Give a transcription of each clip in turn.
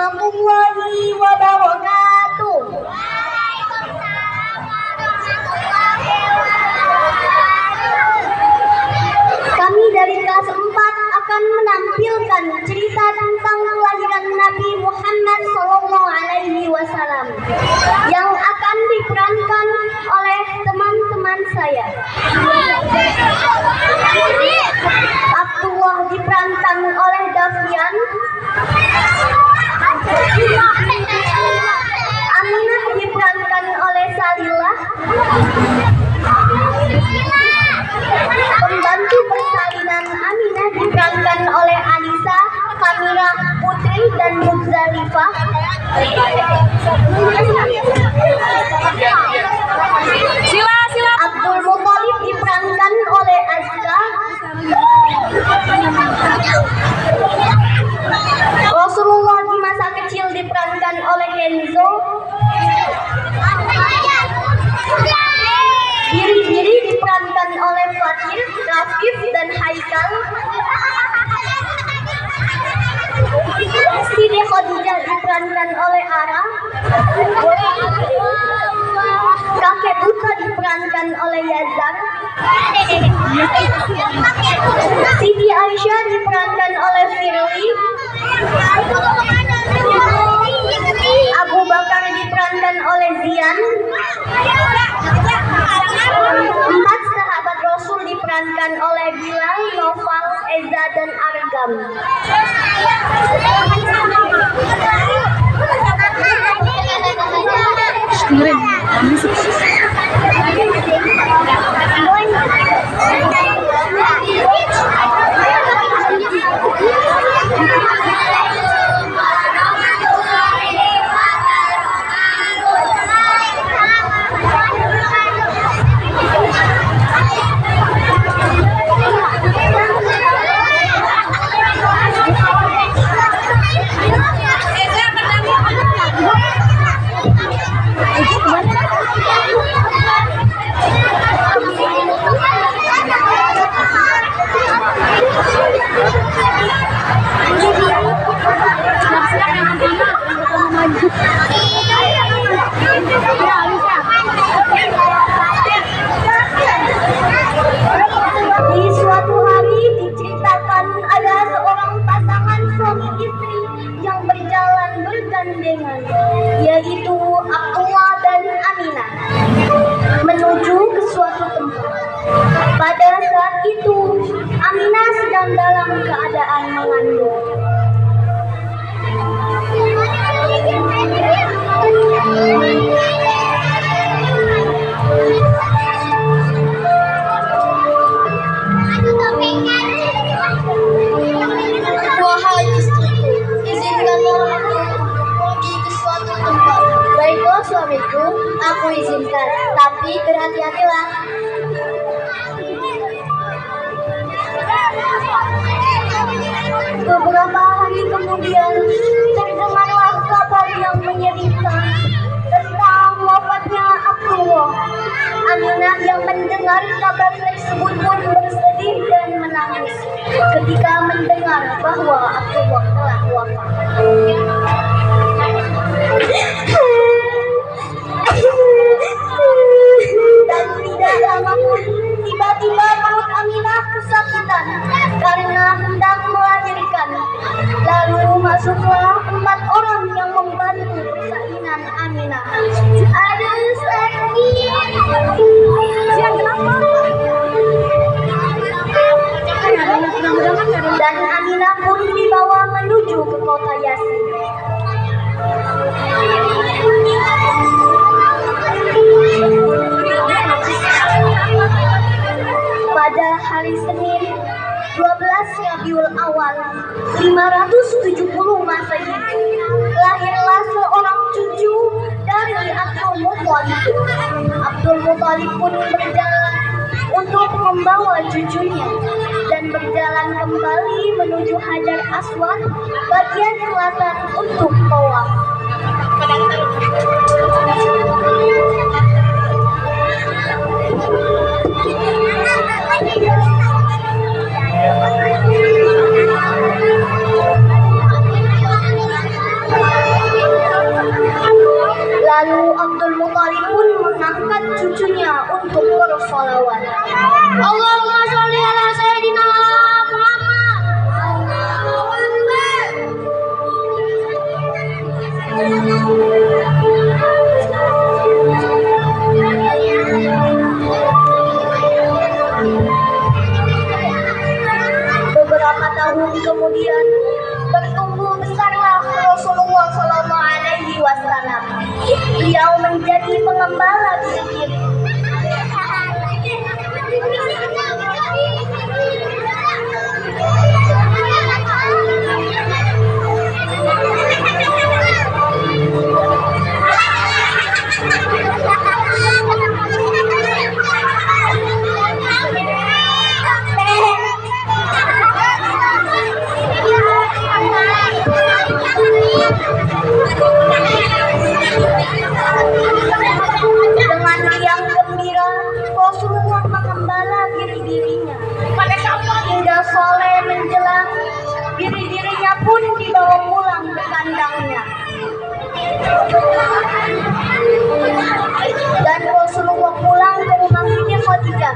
warahmatullahi wabarakatuh. Kami dari kelas 4 akan menampilkan cerita tentang kelahiran Nabi Muhammad SAW yang akan diperankan oleh teman-teman saya. Abdullah diperankan oleh Davian, Aminah diperankan oleh Salilah, pembantu persalinan Aminah diperankan oleh Anissa, Kamira, Putri, dan Muzdalifah. Abdul Muthalib diperankan oleh Azka. Rasulullah di masa kecil diperankan oleh Kenzo. Biri-biri diperankan oleh Fatir, Rafif, dan Haikal. Siti Khadijah diperankan oleh Ara. Kakek Buta diperankan oleh Yazar. Siti Aisyah diperankan oleh Firly. Abu Bakar diperankan oleh Zian. 4 sahabat Rasul diperankan oleh Bilal, Noval, Eza, dan Argam. Di suatu hari diceritakan ada seorang pasangan suami istri yang berjalan bergandengan, yaitu Abdullah dan Aminah, menuju ke suatu tempat. Pada saat itu Aminah sedang dalam keadaan mengandung. Wahai istriku, izinkanlah aku pergi ke suatu tempat. Baiklah suamiku, aku izinkan, tapi berhati-hatilah. Beberapa hari kemudian terdengarlah kabar yang menyedihkan tentang wafatnya Abdullah. Aminah yang mendengar kabar tersebut pun bersedih dan menangis ketika mendengar bahwa Abdullah telah wafat. Dan tidak lama pun tiba-tiba perut Aminah kesakitan karena hendak melahirkan. Lalu masuklah 4 orang yang membantu persalinan Aminah. Aduh sakit. Dan Aminah pun dibawa menuju ke kota Yasin. Pada hari Senin 12 Rabiul Awal 570 Masehi, lahirlah seorang cucu dari Abdul Muthalib. Abdul Muthalib pun berjalan untuk membawa cucunya dan berjalan kembali menuju Hajar Aswad bagian selatan untuk tawaf. sholawat. Allahumma sholli ala sayyidina Muhammad. Allahu Akbar. Beberapa tahun kemudian bertumbuh besarlah Rasulullah Sallallahu Alaihi Wasallam. Beliau menjadi pengembala biri-biri. Dengan riang gembira, Rasulullah mengembala biri-birinya. Hingga sore menjelang, biri-birinya pun dibawa pulang ke kandangnya. Dan Rasulullah pulang ke rumah Siti Khadijah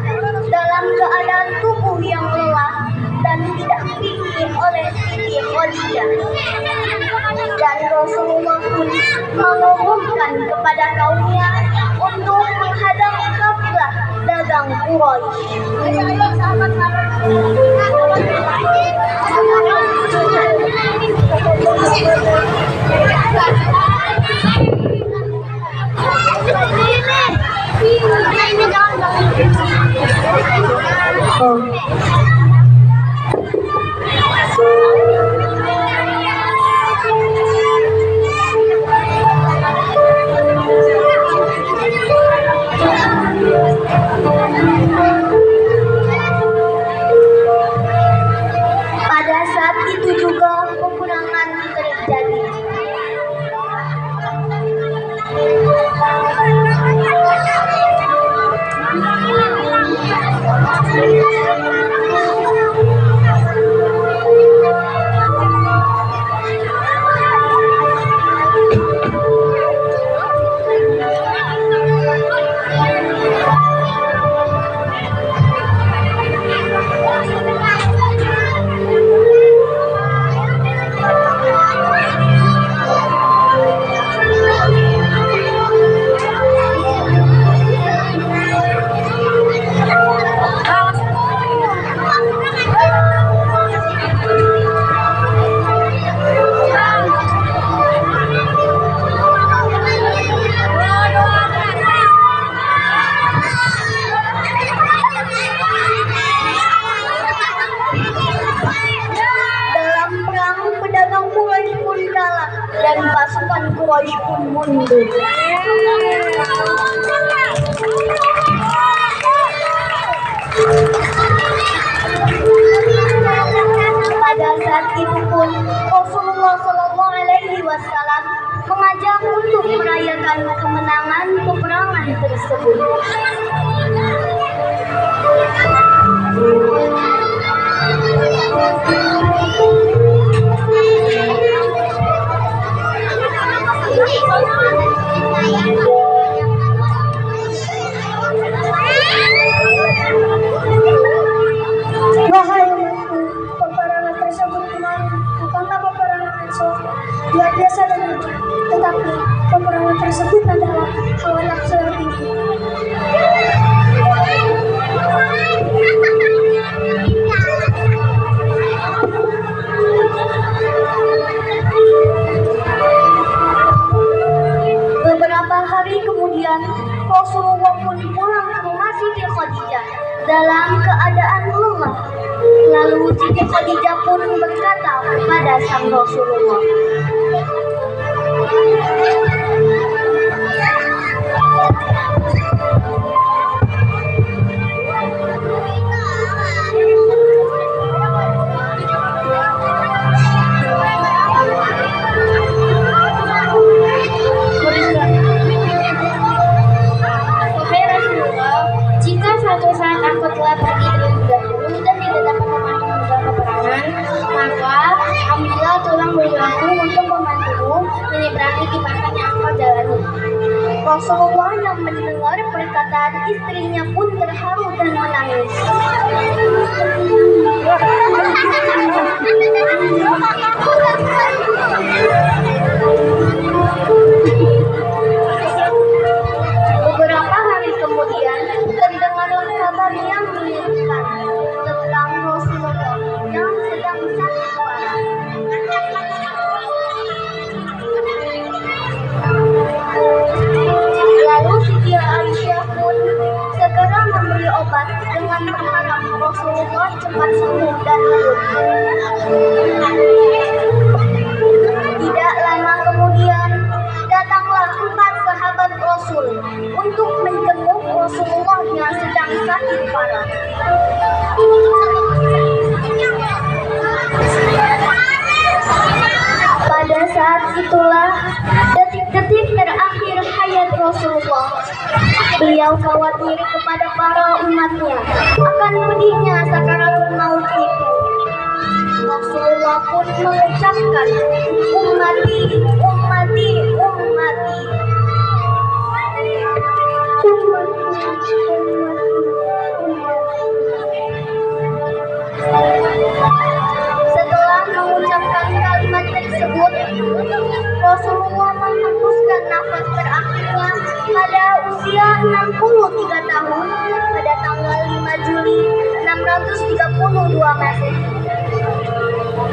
dalam keadaan tubuh yang lelah dan tidak dipimpin oleh Siti Khadijah. Dan Rasulullah pun mengumumkan kepada kaumnya untuk menghadang kafilah dagang Quraisy. Pada saat itu juga peperangan terjadi. Dan pasukan Quraisy pun mundur. Pada saat itu pun Rasulullah Sallallahu Alaihi Wasallam mengajak untuk merayakan kemenangan peperangan tersebut. Wahai umatku, peperangan tersebut kemarin bukanlah peperangan yang luar biasa dan mudah, tetapi peperangan tersebut adalah hawa nafsu yang tinggi. Beberapa hari kemudian, Rasulullah pun pulang ke rumah Siti Khadijah dalam keadaan lelah. Lalu Siti Khadijah pun berkata kepada sang Rasulullah, suatu saat aku telah pergi terlebih dahulu dan tidak dapat memanfaatkan peperangan, maka ambillah tulang belulangku untuk membantumu menyeberangi jebakan yang engkau jalani. Rasulullah yang mendengar perkataan istrinya pun terharu dan menangis. Beberapa hari kemudian terdengarlah kabar yang menyedihkan tentang Rasulullah yang sedang sakit parah. Lalu Siti Aisyah pun segera memberi obat dengan berharap Rasulullah cepat sembuh dan pulih. Tidak lama kemudian datanglah 4 sahabat Rasul untuk menjenguk Rasulullah yang sedang sakit parah. Pada saat itulah detik-detik terakhir hayat Rasulullah. Beliau khawatir kepada para umatnya akan pedihnya sakaratul maut itu. Rasulullah pun mengucapkan, ummati, ummati, ummati. Setelah mengucapkan kalimat tersebut, Rasulullah menghembuskan nafas terakhirnya pada usia 63 tahun pada tanggal 5 Juli 632 Masehi.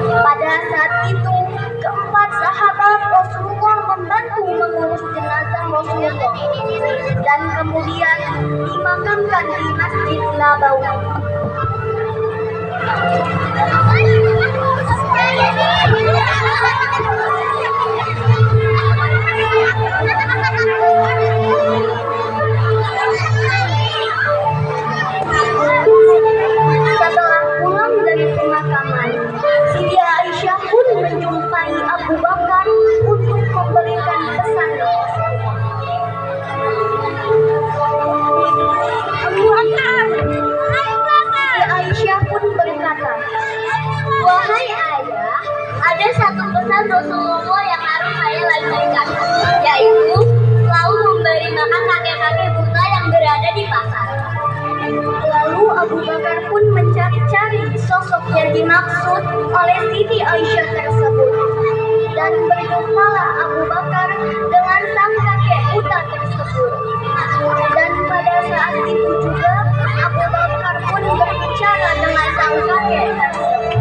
Pada saat itu, keempat sahabat Rasulullah membantu mengurus jenazah Rasulullah dan kemudian dimakamkan di Masjid Nabawi. Setelah pulang dari pemakaman, Siti Aisyah pun menjumpai Abu Bakar untuk memberikan pesan Rasulullah. Siti Aisyah pun berkata, "Wahai ayah, ada satu pesan Rasulullah yang harus saya lanjutkan, yaitu selalu memberi makan kakek-kakek buta yang berada di pasar." Lalu Abu Bakar pun mencari-cari sosok yang dimaksud oleh Siti Aisyah tersebut. Dan berjumpalah Abu Bakar dengan sang kakek buta tersebut. Dan pada saat itu juga Abu Bakar pun berbicara dengan sang kakek tersebut.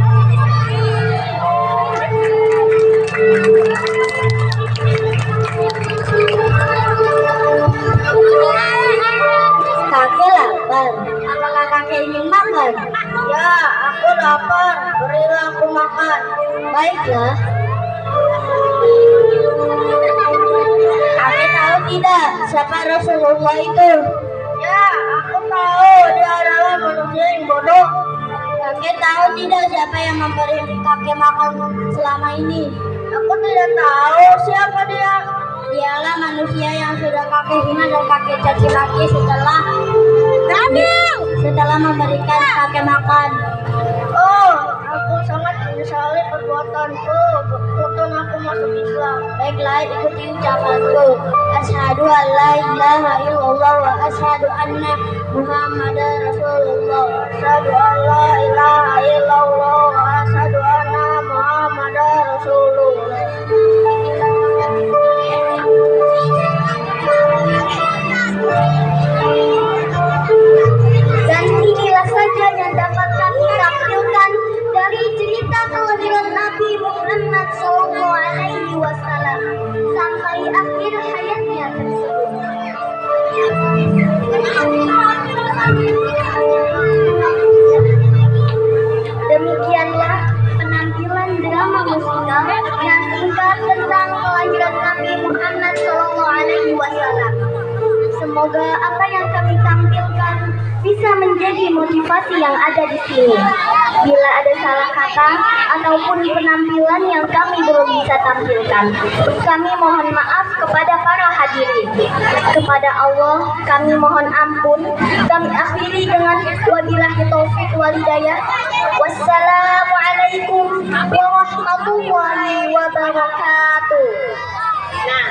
Kakek lapar. Apakah kakek ingin makan? Ya, aku lapar. Berilah aku makan. Baiklah. Kakek tahu tidak siapa Rasulullah itu? Ya, aku tahu. Dia adalah manusia yang bodoh. Kakek tahu tidak siapa yang memberi kakek makan selama ini? Aku tidak tahu siapa dia. Dialah manusia yang sudah kakek hina dan kakek caci maki setelah memberikan kakek makan. Oh, aku sangat menyesali perbuatanku. Untung aku masuk Islam. Baiklah, ikuti ucapanku. Asyhadu an la ilaha illallah wa asyhadu anna Muhammadar Rasulullah. Asyhadu an la ilaha illallah wa asyhadu anna Muhammadar Rasulullah. Dan inilah saja yang dapat kami tampilkan dari cerita kelahiran Nabi Muhammad SAW sampai akhir hayatnya tersebut. Demikianlah penampilan drama musikal yang singkat tentang kelahiran Nabi Muhammad SAW. Semoga apa yang kami tampilkan bisa menjadi motivasi yang ada di sini. Bila ada salah kata ataupun penampilan yang kami belum bisa tampilkan, kami mohon maaf kepada para hadirin. Kepada Allah kami mohon ampun. Kami akhiri dengan wabillahi taufik wal hidayah. Wassalamualaikum warahmatullahi wabarakatuh. Nah,